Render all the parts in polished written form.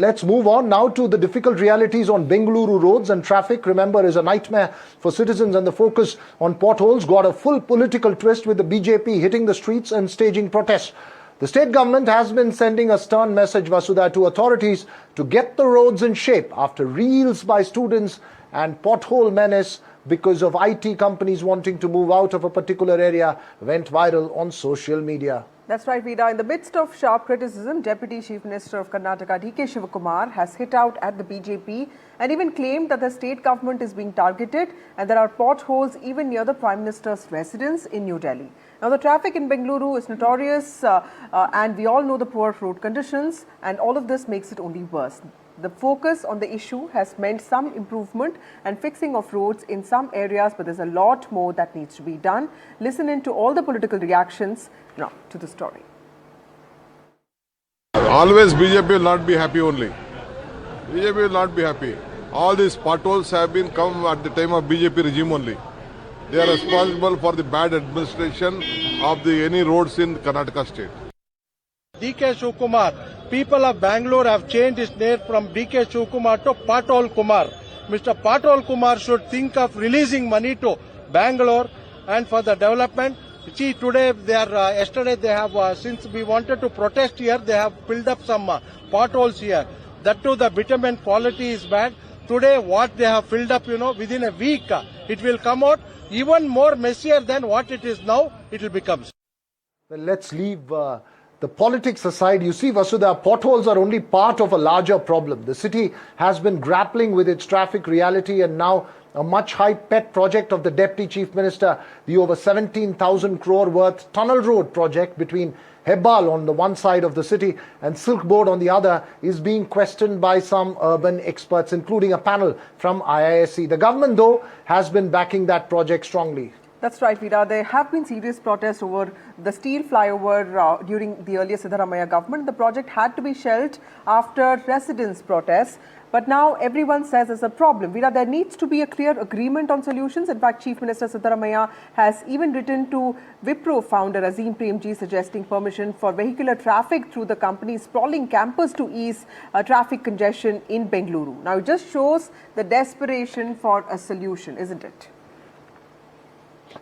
Let's move on now to the difficult realities on Bengaluru roads, and traffic, remember, is a nightmare for citizens, and the focus on potholes got a full political twist with the BJP hitting the streets and staging protests. The state government has been sending a stern message, Vasudha, to authorities to get the roads in shape after reels by students and pothole menace because of IT companies wanting to move out of a particular area went viral on social media. That's right, Vida. In the midst of sharp criticism, Deputy Chief Minister of Karnataka, D.K. Shivakumar, has hit out at the BJP and even claimed that the state government is being targeted and there are potholes even near the Prime Minister's residence in New Delhi. Now, the traffic in Bengaluru is notorious and we all know the poor road conditions, and all of this makes it only worse. The focus on the issue has meant some improvement and fixing of roads in some areas, but there's a lot more that needs to be done. Listen in to all the political reactions now to the story. Always BJP will not be happy only. BJP will not be happy. All these potholes have been come at the time of BJP regime only. They are responsible for the bad administration of any roads in Karnataka state. D.K. Shivakumar, people of Bangalore have changed its name from D.K. Shivakumar to Pothole Kumar. Mr. Pothole Kumar should think of releasing money to Bangalore and for the development. See, today yesterday they have, since we wanted to protest here, they have filled up some potholes here. That too, the bitumen quality is bad. Today, what they have filled up, within a week, it will come out even more messier than what it is now. It will become. Well, let's leave the politics aside. You see, Vasudha, potholes are only part of a larger problem. The city has been grappling with its traffic reality, and now a much-hyped pet project of the Deputy Chief Minister, the over 17,000 crore worth tunnel road project between Hebbal on the one side of the city and Silk Board on the other, is being questioned by some urban experts, including a panel from IISc. The government, though, has been backing that project strongly. That's right, Vida. There have been serious protests over the steel flyover during the earlier Siddaramaiah government. The project had to be shelved after residents' protests. But now everyone says there's a problem. Vida, there needs to be a clear agreement on solutions. In fact, Chief Minister Siddaramaiah has even written to Wipro founder Azim Premji suggesting permission for vehicular traffic through the company's sprawling campus to ease traffic congestion in Bengaluru. Now, it just shows the desperation for a solution, isn't it?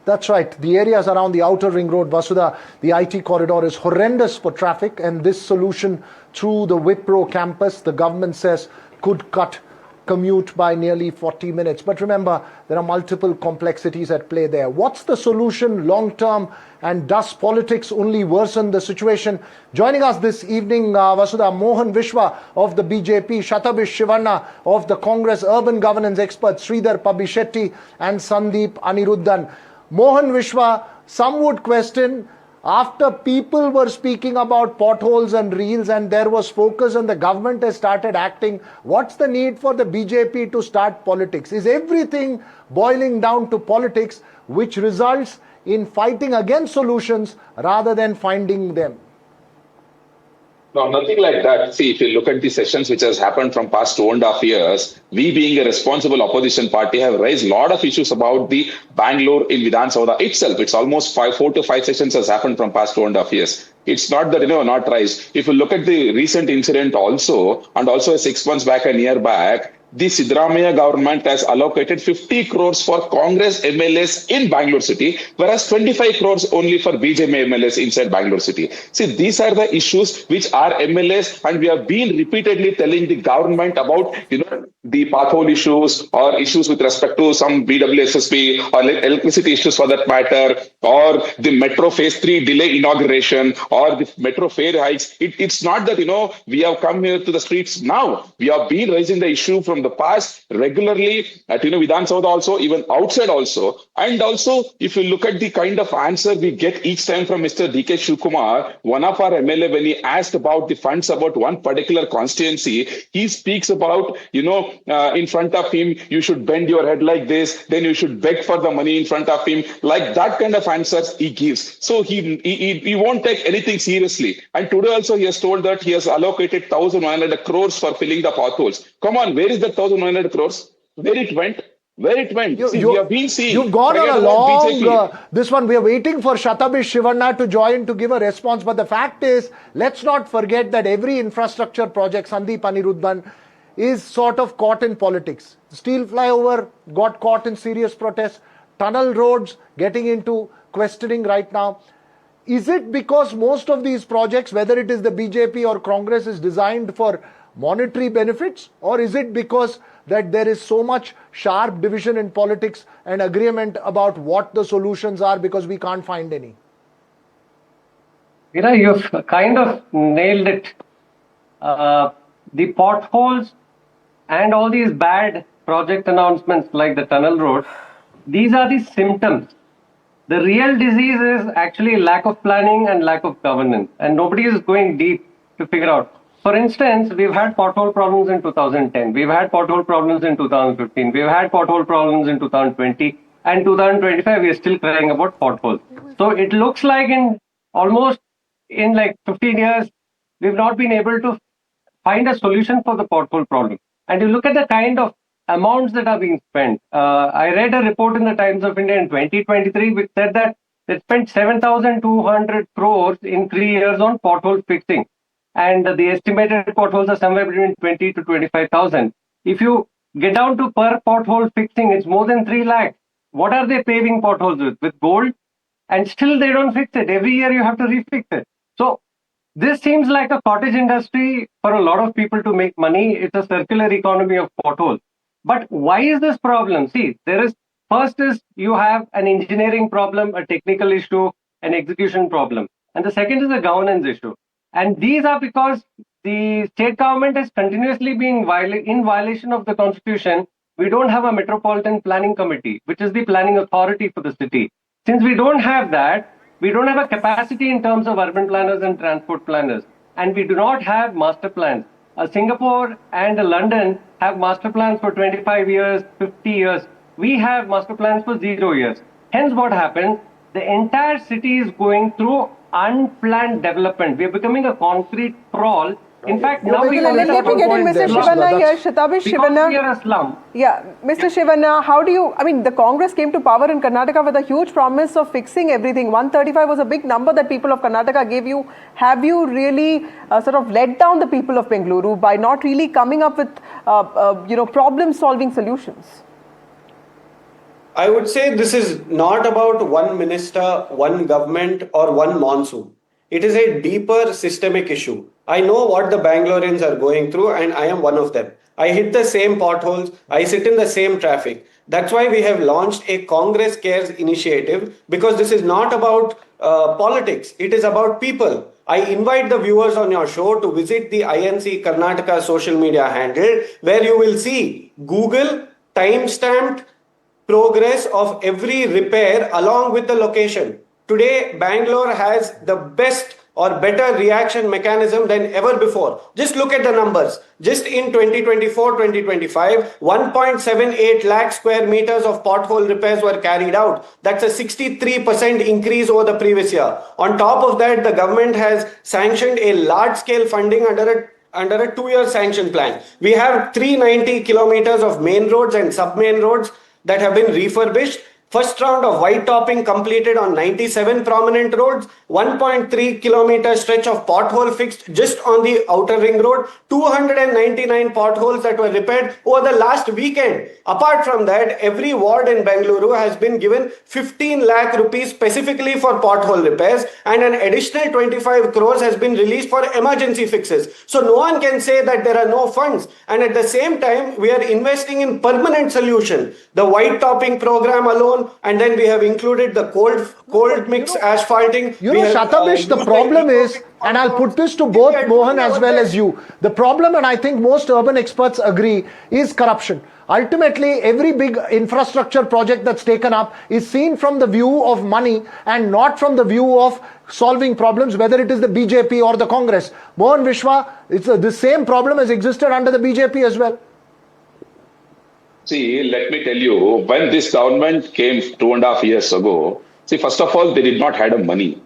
That's right. The areas around the outer ring road, Vasudha, the IT corridor is horrendous for traffic, and this solution through the Wipro campus, the government says, could cut commute by nearly 40 minutes. But remember, there are multiple complexities at play there. What's the solution long term, and does politics only worsen the situation? Joining us this evening, Vasudha, Mohan Vishwa of the BJP, Shatabish Shivanna of the Congress urban governance experts, Sridhar Pabishetty and Sandeep Aniruddhan. Mohan Vishwa, some would question, after people were speaking about potholes and reels and there was focus and the government has started acting, what's the need for the BJP to start politics? Is everything boiling down to politics, which results in fighting against solutions rather than finding them? No, nothing like that. See, if you look at the sessions which has happened from past 2.5 years, we being a responsible opposition party have raised a lot of issues about the Bangalore in Vidhan Sabha itself. It's almost 4 to 5 sessions has happened from past 2.5 years. It's not that, not raised. If you look at the recent incident also, and also 6 months back, a year back, the Siddaramaiah government has allocated 50 crores for Congress MLAs in Bangalore city, whereas 25 crores only for BJP MLAs inside Bangalore city. See, these are the issues which are MLAs, and we have been repeatedly telling the government about, the pothole issues or issues with respect to some BWSSP or electricity issues for that matter, or the metro phase 3 delay inauguration or the metro fare hikes. It's not that, we have come here to the streets now. We have been raising the issue from the past regularly at, Vidhan Sabha also, even outside also. And also, if you look at the kind of answer we get each time from Mr. D.K. Shivakumar, one of our MLA, when he asked about the funds about one particular constituency, he speaks about, in front of him, you should bend your head like this, then you should beg for the money in front of him. Like that kind of answers he gives. So he won't take anything seriously. And today also he has told that he has allocated 1,100 crores for filling the potholes. Come on, where is the 1,100 crores? Where it went? Where it went? See, we have been seeing. You've gone on Forget a about long, BJP. this one, we are waiting for Shatabish Shivanna to join to give a response. But the fact is, let's not forget that every infrastructure project, Sandeep Aniruddhan, is sort of caught in politics. Steel flyover got caught in serious protests. Tunnel roads getting into questioning right now. Is it because most of these projects, whether it is the BJP or Congress, is designed for monetary benefits, or is it because that there is so much sharp division in politics and agreement about what the solutions are because we can't find any? You've kind of nailed it. The potholes and all these bad project announcements like the tunnel road, these are the symptoms. The real disease is actually lack of planning and lack of governance, and nobody is going deep to figure out. For instance, we've had pothole problems in 2010, we've had pothole problems in 2015, we've had pothole problems in 2020, and 2025 we are still crying about potholes. So it looks like in like 15 years, we've not been able to find a solution for the pothole problem. And you look at the kind of amounts that are being spent. I read a report in the Times of India in 2023 which said that they spent 7,200 crores in 3 years on pothole fixing. And the estimated potholes are somewhere between 20 to 25,000. If you get down to per pothole fixing, it's more than 3 lakhs. What are they paving potholes with? With gold? And still they don't fix it. Every year you have to refix it. So this seems like a cottage industry for a lot of people to make money. It's a circular economy of potholes. But why is this problem? See, first is you have an engineering problem, a technical issue, an execution problem. And the second is a governance issue. And these are because the state government is continuously being in violation of the constitution. We don't have a metropolitan planning committee, which is the planning authority for the city. Since we don't have that, we don't have a capacity in terms of urban planners and transport planners. And we do not have master plans. Singapore and London have master plans for 25 years, 50 years. We have master plans for 0 years. Hence what happens, the entire city is going through unplanned development. We are becoming a concrete sprawl. In fact, now we let me get in Mr. Shivanna here, Shatabish Shivanna. We are a slum. Yeah, Mr. Shivanna, the Congress came to power in Karnataka with a huge promise of fixing everything. 135 was a big number that people of Karnataka gave you. Have you really sort of let down the people of Bengaluru by not really coming up with, problem-solving solutions? I would say this is not about one minister, one government, or one monsoon. It is a deeper systemic issue. I know what the Bangaloreans are going through, and I am one of them. I hit the same potholes. I sit in the same traffic. That's why we have launched a Congress Cares initiative, because this is not about politics. It is about people. I invite the viewers on your show to visit the INC Karnataka social media handle, where you will see Google time-stamped progress of every repair along with the location. Today, Bangalore has the best or better reaction mechanism than ever before. Just look at the numbers. Just in 2024-2025, 1.78 lakh square meters of pothole repairs were carried out. That's a 63% increase over the previous year. On top of that, the government has sanctioned a large-scale funding under a 2-year sanction plan. We have 390 kilometers of main roads and sub-main roads that have been refurbished. First round of white topping completed on 97 prominent roads, 1.3 kilometer stretch of pothole fixed just on the outer ring road, 299 potholes that were repaired over the last weekend. Apart from that, every ward in Bengaluru has been given 15 lakh rupees specifically for pothole repairs, and an additional 25 crores has been released for emergency fixes. So no one can say that there are no funds. And at the same time, we are investing in permanent solution. The white topping program alone, and then we have included the cold mix asphalting. Shatabish, the problem is, and I'll put this to both Mohan as well as you, the problem, and I think most urban experts agree, is corruption. Ultimately, every big infrastructure project that's taken up is seen from the view of money and not from the view of solving problems, whether it is the BJP or the Congress. Mohan Vishwa, the same problem has existed under the BJP as well. See, let me tell you, when this government came 2.5 years ago, first of all, they did not have the money.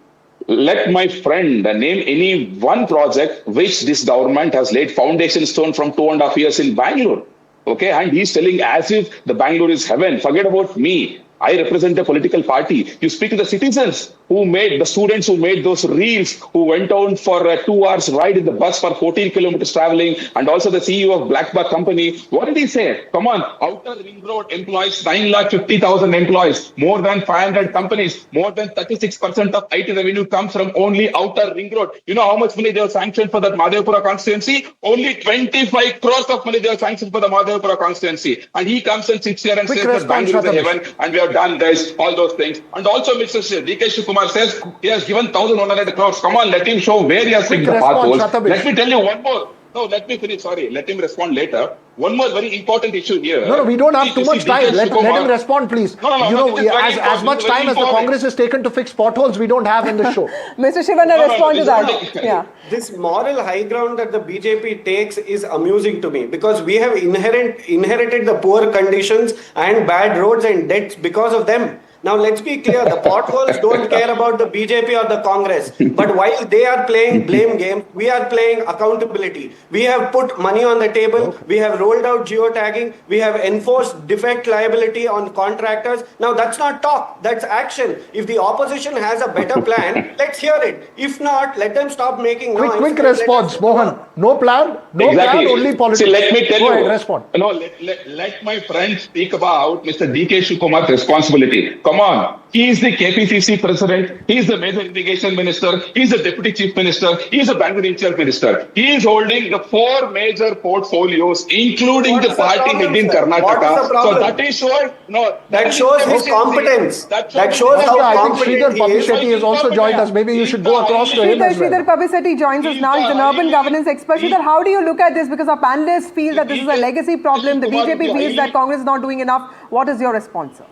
Let my friend name any one project which this government has laid foundation stone from 2.5 years in Bangalore. Okay, and he's telling as if the Bangalore is heaven. Forget about me. I represent a political party. You speak to the citizens who made, the students who made those reels, who went down for a 2 hours ride in the bus for 14 kilometers traveling, and also the CEO of Blackbuck company. What did he say? Come on, Outer Ring Road employs 950,000 employees, more than 500 companies, more than 36% of IT revenue comes from only Outer Ring Road. You know how much money they have sanctioned for that Madhavpura constituency? Only 25 crores of money they have sanctioned for the Madhavpura constituency. And he comes and sits here and says that Bangalore is a heaven and we have done this, all those things. And also Mr. DK Shivakumar says he has given 1,100 crores. Come on, let him show where he has picked the potholes. Let me tell you one more. No, let me finish. Sorry, let him respond later. One more very important issue here. No, we don't have too much time. Let him respond, please. As much time as the Congress has taken to fix potholes, we don't have in the show. Mr. Shivana, respond to that. Yeah. This moral high ground that the BJP takes is amusing to me because we have inherited the poor conditions and bad roads and debts because of them. Now, let's be clear, the potholes don't care about the BJP or the Congress. But while they are playing blame game, we are playing accountability. We have put money on the table. We have rolled out geotagging. We have enforced defect liability on contractors. Now, that's not talk. That's action. If the opposition has a better plan, let's hear it. If not, let them stop making noise. Quick response, Mohan. No plan, plan, only politics. See, let me tell Go you. ahead, respond. No, let my friend speak about Mr. DK Shivakumar's responsibility. Come on. He is the KPCC president. He is the major irrigation minister. He is the deputy chief minister. He is the Bangalore chief minister. He is holding the 4 major portfolios, including the party head in Karnataka. So that is showing. No, that shows his competence. That shows how competent he is. Sridhar has also joined us. Maybe you should go across to him as well. Sridhar Pabisetti joins us now. He's an urban governance expert. Sridhar, how do you look at this? Because our panelists feel that this is a legacy problem. The BJP feels that Congress is not doing enough. What is your response, sir?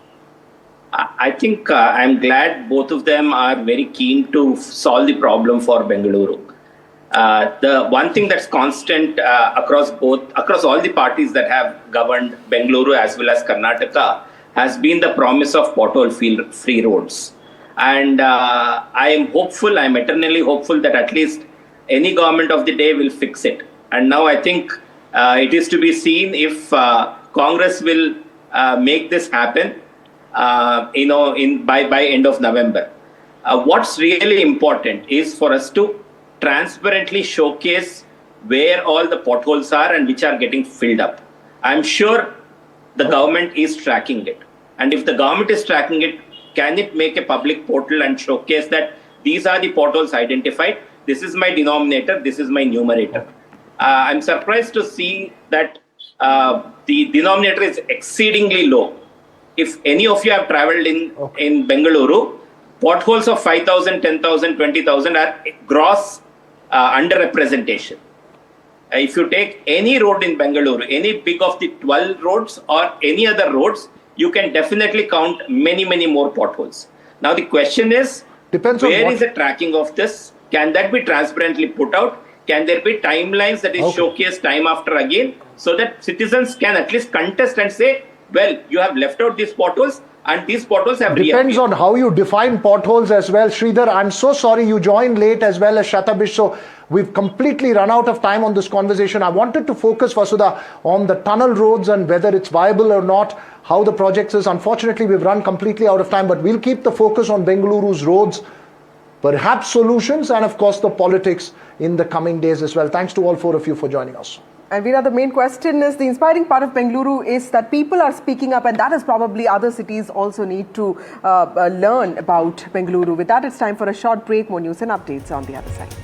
I think I'm glad both of them are very keen to solve the problem for Bengaluru. The one thing that's constant across all the parties that have governed Bengaluru as well as Karnataka has been the promise of pothole-free roads. And I am hopeful, I'm eternally hopeful that at least any government of the day will fix it. And now I think it is to be seen if Congress will make this happen. By end of November. What's really important is for us to transparently showcase where all the potholes are and which are getting filled up. I'm sure the government is tracking it. And if the government is tracking it, can it make a public portal and showcase that these are the potholes identified? This is my denominator, this is my numerator. I'm surprised to see that the denominator is exceedingly low. If any of you have traveled in Bengaluru, potholes of 5,000, 10,000, 20,000 are gross underrepresentation. If you take any road in Bengaluru, any big of the 12 roads or any other roads, you can definitely count many, many more potholes. Now the question is, where is the tracking of this? Can that be transparently put out? Can there be timelines that is showcased time after again so that citizens can at least contest and say, well, you have left out these potholes and these potholes have Depends on how you define potholes as well. Sridhar, I'm so sorry you joined late as well as Shatabish. So we've completely run out of time on this conversation. I wanted to focus, Vasudha, on the tunnel roads and whether it's viable or not, how the project is. Unfortunately, we've run completely out of time, but we'll keep the focus on Bengaluru's roads, perhaps solutions, and of course the politics in the coming days as well. Thanks to all 4 of you for joining us. And Veera, the main question is, the inspiring part of Bengaluru is that people are speaking up, and that is probably other cities also need to learn about Bengaluru. With that, it's time for a short break. More news and updates on the other side.